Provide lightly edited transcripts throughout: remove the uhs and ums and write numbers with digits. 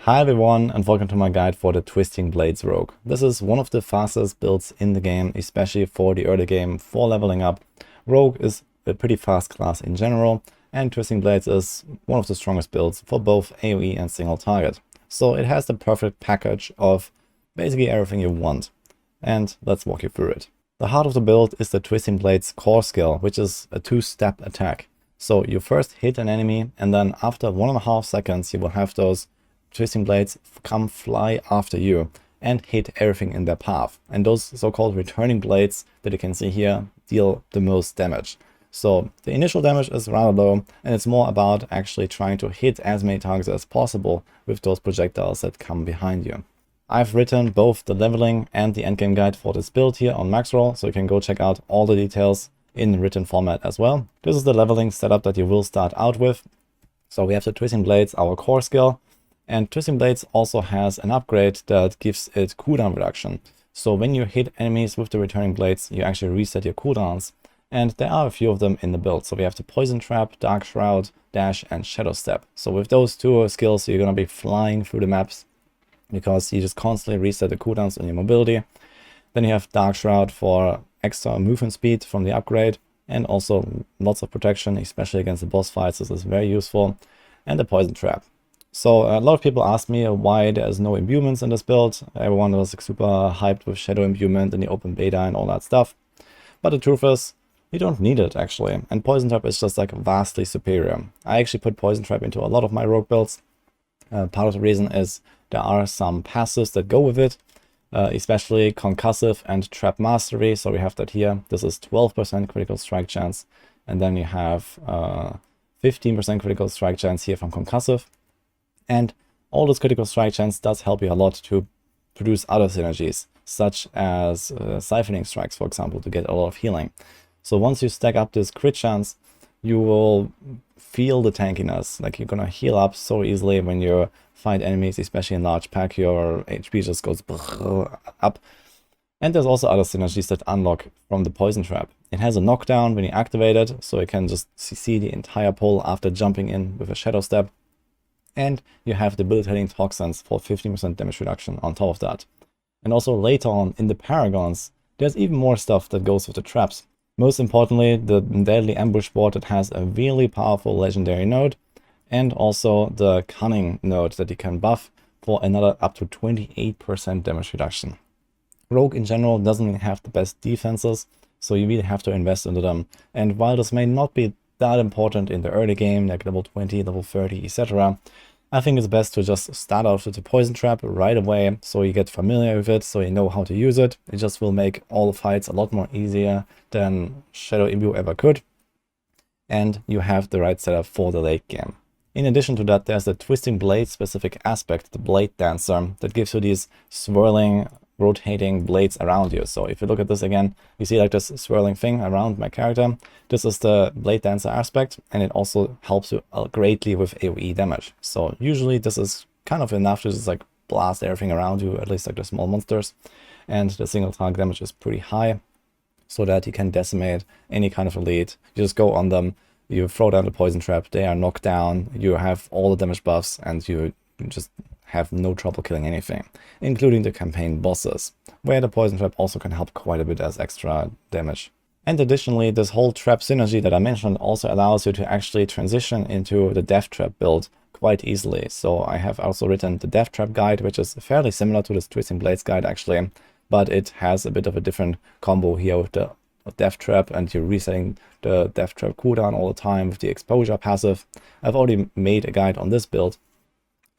Hi everyone and welcome to my guide for the Twisting Blades Rogue. This is one of the fastest builds in the game, especially for the early game for leveling up. Rogue is a pretty fast class in general, and Twisting Blades is one of the strongest builds for both AoE and single target. So it has the perfect package of basically everything you want. And let's walk you through it. The heart of the build is the Twisting Blades core skill, which is a two-step attack. So you first hit an enemy, and then after 1.5 seconds you will have those Twisting Blades come fly after you and hit everything in their path. And those so-called returning blades that you can see here deal the most damage. So the initial damage is rather low, and it's more about actually trying to hit as many targets as possible with those projectiles that come behind you. I've written both the leveling and the endgame guide for this build here on Maxroll, so you can go check out all the details in written format as well. This is the leveling setup that you will start out with. So we have the Twisting Blades, our core skill. And Twisting Blades also has an upgrade that gives it cooldown reduction. So when you hit enemies with the returning blades, you actually reset your cooldowns. And there are a few of them in the build. So we have the Poison Trap, Dark Shroud, Dash, and Shadow Step. So with those two skills, you're going to be flying through the maps because you just constantly reset the cooldowns on your mobility. Then you have Dark Shroud for extra movement speed from the upgrade, and also lots of protection, especially against the boss fights. This is very useful. And the Poison Trap. So a lot of people ask me why there's no imbuements in this build. Everyone was super hyped with Shadow Imbuement in the open beta and all that stuff. But the truth is, you don't need it actually. And Poison Trap is just like vastly superior. I actually put Poison Trap into a lot of my rogue builds. Part of the reason is there are some passives that go with it, especially Concussive and Trap Mastery. So we have that here. This is 12% critical strike chance. And then you have 15% critical strike chance here from Concussive. And all this critical strike chance does help you a lot to produce other synergies, such as siphoning strikes, for example, to get a lot of healing. So once you stack up this crit chance, you will feel the tankiness. Like you're gonna heal up so easily when you fight enemies, especially in large pack. Your HP just goes up. And there's also other synergies that unlock from the Poison Trap. It has a knockdown when you activate it, so you can just see the entire pull after jumping in with a Shadow Step. And you have debilitating toxins for 15% damage reduction on top of that. And also later on in the Paragons, there's even more stuff that goes with the traps. Most importantly, the Deadly Ambush board that has a really powerful legendary node, and also the Cunning node that you can buff for another up to 28% damage reduction. Rogue in general doesn't have the best defenses, so you really have to invest into them. And while this may not be that important in the early game, like level 20, level 30, etc. I think it's best to just start out with the Poison Trap right away, so you get familiar with it, so you know how to use it. It just will make all the fights a lot more easier than Shadow Imbue ever could. And you have the right setup for the late game. In addition to that, there's the Twisting Blade specific aspect, the Blade Dancer, that gives you these swirling, rotating blades around you. So if you look at this again, you see like this swirling thing around my character. This is the Blade Dancer aspect, and it also helps you greatly with AoE damage. So usually this is kind of enough to just like blast everything around you, at least like the small monsters. And the single target damage is pretty high, so that you can decimate any kind of elite. You just go on them, you throw down the Poison Trap, they are knocked down, you have all the damage buffs, and you just have no trouble killing anything, including the campaign bosses, where the Poison Trap also can help quite a bit as extra damage. And additionally, this whole trap synergy that I mentioned also allows you to actually transition into the Death Trap build quite easily. So I have also written the Death Trap guide, which is fairly similar to this Twisting Blades guide actually, but it has a bit of a different combo here with the Death Trap, and you're resetting the Death Trap cooldown all the time with the exposure passive. I've already made a guide on this build,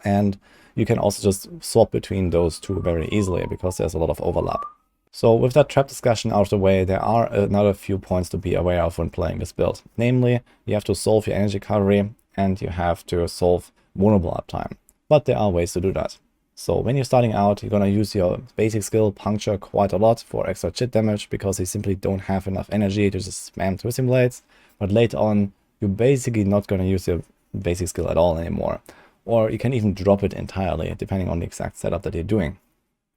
and you can also just swap between those two very easily because there's a lot of overlap. So with that trap discussion out of the way, there are another few points to be aware of when playing this build. Namely, you have to solve your energy recovery and you have to solve vulnerable uptime. But there are ways to do that. So when you're starting out, you're going to use your basic skill Puncture quite a lot for extra chit damage because you simply don't have enough energy to just spam Twisting Blades. But later on, you're basically not going to use your basic skill at all anymore. Or you can even drop it entirely, depending on the exact setup that you're doing.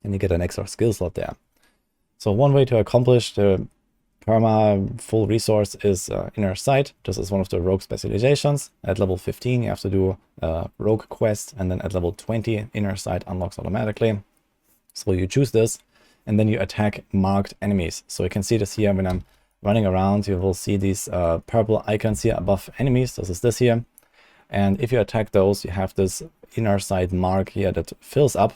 And you get an extra skill slot there. So one way to accomplish the Perma full resource is Inner Sight. This is one of the rogue specializations. At level 15 you have to do a rogue quest, and then at level 20 Inner Sight unlocks automatically. So you choose this, and then you attack marked enemies. So you can see this here when I'm running around. You will see these purple icons here above enemies. This is this here. And if you attack those, you have this Inner Sight mark here that fills up.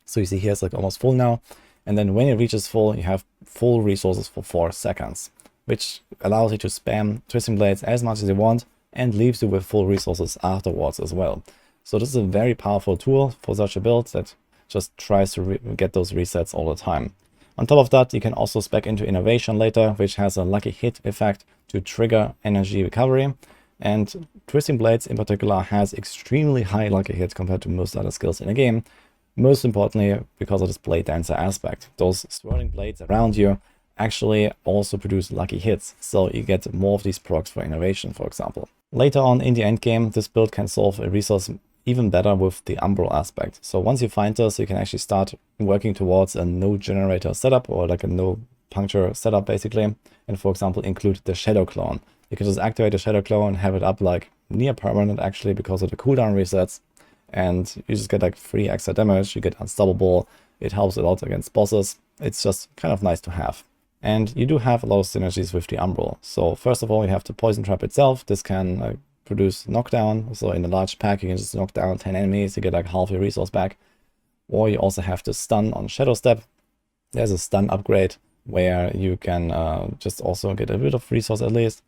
So you see here it's like almost full now. And then when it reaches full, you have full resources for 4 seconds, which allows you to spam Twisting Blades as much as you want and leaves you with full resources afterwards as well. So this is a very powerful tool for such a build that just tries to get those resets all the time. On top of that, you can also spec into Innovation later, which has a lucky hit effect to trigger energy recovery. And Twisting Blades in particular has extremely high lucky hits compared to most other skills in the game. Most importantly, because of this Blade Dancer aspect. Those swirling blades around you actually also produce lucky hits, so you get more of these procs for Innovation, for example. Later on in the endgame, this build can solve a resource even better with the Umbral aspect. So once you find this, you can actually start working towards a no generator setup, or like a no puncture setup basically, and for example include the Shadow Clone. You can just activate the Shadow Clone and have it up like near permanent actually because of the cooldown resets. And you just get like 3 extra damage, you get unstoppable, it helps a lot against bosses. It's just kind of nice to have. And you do have a lot of synergies with the Umbral. So first of all, you have the Poison Trap itself. This can produce knockdown. So in a large pack, you can just knock down 10 enemies, you get like half your resource back. Or you also have the Stun on Shadow Step. There's a stun upgrade where you can just also get a bit of resource at least.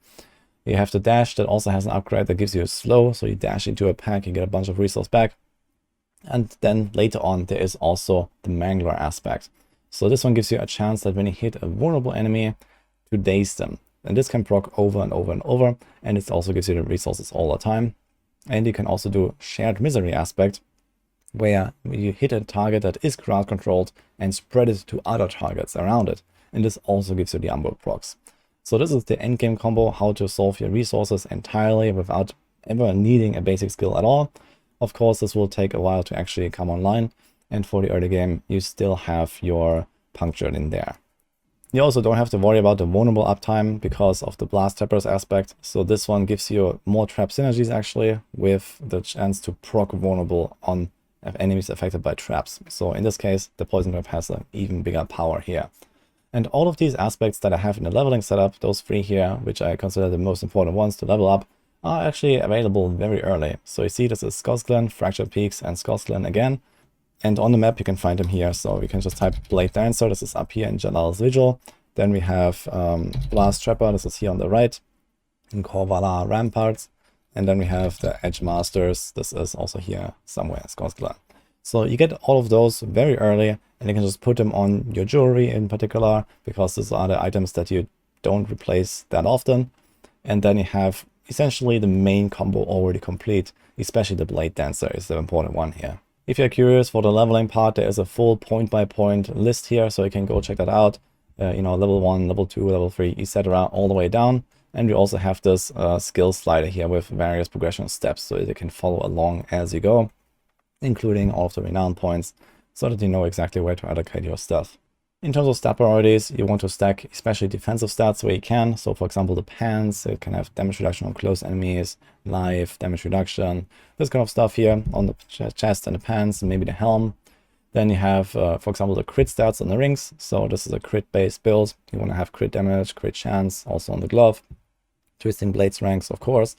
You have the dash that also has an upgrade that gives you a slow, so you dash into a pack, you get a bunch of resource back. And then later on there is also the Mangler aspect. So this one gives you a chance that when you hit a vulnerable enemy to daze them. And this can proc over and over and over, and it also gives you the resources all the time. And you can also do Shared Misery aspect, where you hit a target that is crowd controlled and spread it to other targets around it. And this also gives you the Umbral procs. So this is the endgame combo, how to solve your resources entirely without ever needing a basic skill at all. Of course, this will take a while to actually come online, and for the early game, you still have your punctured in there. You also don't have to worry about the vulnerable uptime because of the Blast Tappers aspect. So this one gives you more trap synergies actually, with the chance to proc vulnerable on enemies affected by traps. So in this case, the Poison Trap has an even bigger power here. And all of these aspects that I have in the leveling setup, those 3 here, which I consider the most important ones to level up, are actually available very early. So you see this is Scotsglen, Fractured Peaks, and Scotsglen again. And on the map you can find them here. So we can just type Blade Dancer, this is up here in Jalal's Vigil. Then we have Blast Trapper, this is here on the right, in Korvala Ramparts. And then we have the Edge Masters, this is also here somewhere, Scotsglen. So you get all of those very early, and you can just put them on your jewelry in particular, because these are the items that you don't replace that often. And then you have essentially the main combo already complete, especially the Blade Dancer is the important one here. If you're curious for the leveling part, there is a full point-by-point list here, so you can go check that out. You know, level 1, level 2, level 3, etc. all the way down. And we also have this skill slider here with various progression steps, so you can follow along as you go, including all of the renown points, so that you know exactly where to allocate your stuff. In terms of stat priorities, you want to stack especially defensive stats where you can. So for example, the pants, it can have damage reduction on close enemies, life, damage reduction, this kind of stuff here on the chest and the pants, and maybe the helm. Then you have, for example, the crit stats on the rings. So this is a crit-based build. You want to have crit damage, crit chance, also on the glove. Twisting Blades ranks, of course.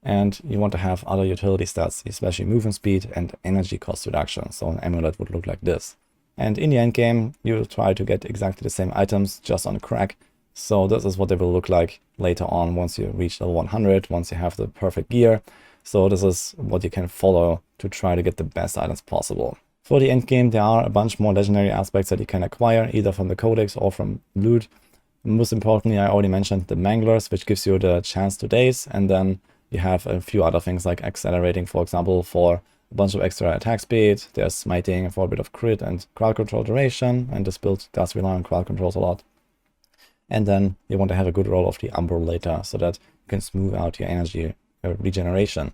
And you want to have other utility stats, especially movement speed and energy cost reduction. So an amulet would look like this. And in the end game, you'll try to get exactly the same items just on crack. So this is what they will look like later on once you reach level 100, once you have the perfect gear. So this is what you can follow to try to get the best items possible. For the end game, there are a bunch more legendary aspects that you can acquire, either from the codex or from loot. Most importantly, I already mentioned the Manglers, which gives you the chance to daze, and then you have a few other things like accelerating, for example, for a bunch of extra attack speed. There's smiting for a bit of crit and crowd control duration, and this build does rely on crowd controls a lot. And then you want to have a good roll of the Umbral later, so that you can smooth out your energy regeneration.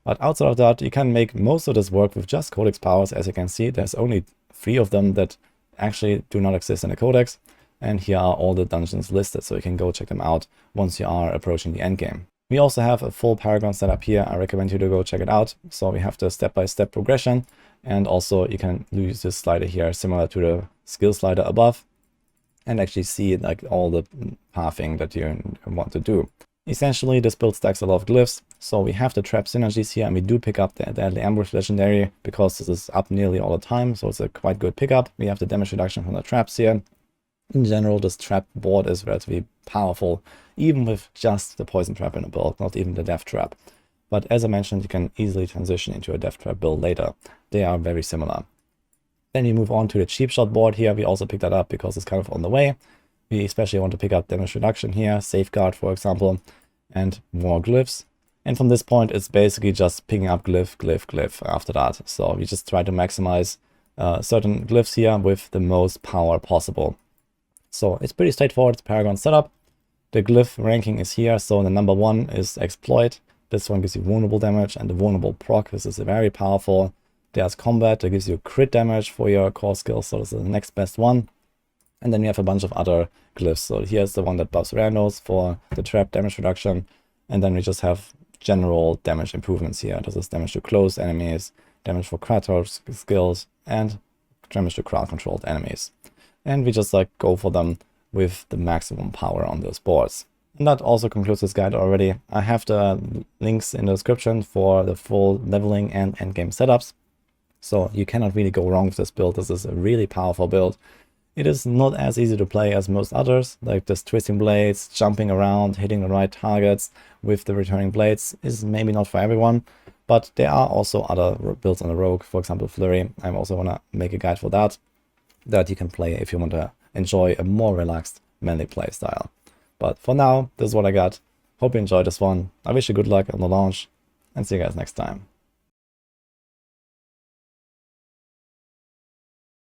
But outside of that, you can make most of this work with just codex powers. As you can see, there's only 3 of them that actually do not exist in the codex. and here are all the dungeons listed, so you can go check them out once you are approaching the end game. We also have a full Paragon setup here. I recommend you to go check it out. So we have the step-by-step progression, and also you can use this slider here similar to the skill slider above, and actually see like all the pathing that you want to do. Essentially, this build stacks a lot of glyphs. So we have the trap synergies here, and we do pick up the Deadly Ambush legendary because this is up nearly all the time. So it's a quite good pickup. We have the damage reduction from the traps here. In general, this trap board is relatively powerful, even with just the poison trap in the build, not even the death trap. But as I mentioned, you can easily transition into a death trap build later. They are very similar. Then you move on to the cheap shot board here. We also picked that up because it's kind of on the way. We especially want to pick up damage reduction here, safeguard for example, and more glyphs. And from this point, it's basically just picking up glyph after that. So we just try to maximize certain glyphs here with the most power possible. So it's pretty straightforward, it's Paragon setup. The glyph ranking is here. So the number 1 is exploit. This one gives you vulnerable damage and the vulnerable proc. This is very powerful. There's combat that gives you crit damage for your core skills. So this is the next best one. And then you have a bunch of other glyphs. So here's the one that buffs randos for the trap damage reduction. And then we just have general damage improvements here. This is damage to close enemies, damage for Kratos skills, and damage to crowd controlled enemies. And we just like go for them with the maximum power on those boards. And that also concludes this guide already. I have the links in the description for the full leveling and endgame setups. So you cannot really go wrong with this build. This is a really powerful build. It is not as easy to play as most others, like this twisting blades, jumping around, hitting the right targets with the returning blades is maybe not for everyone, but there are also other builds on the rogue, for example Flurry. I also want to make a guide for that you can play if you want to enjoy a more relaxed melee play style. But for now, this is what I got. Hope you enjoyed this one. I wish you good luck on the launch, and see you guys next time.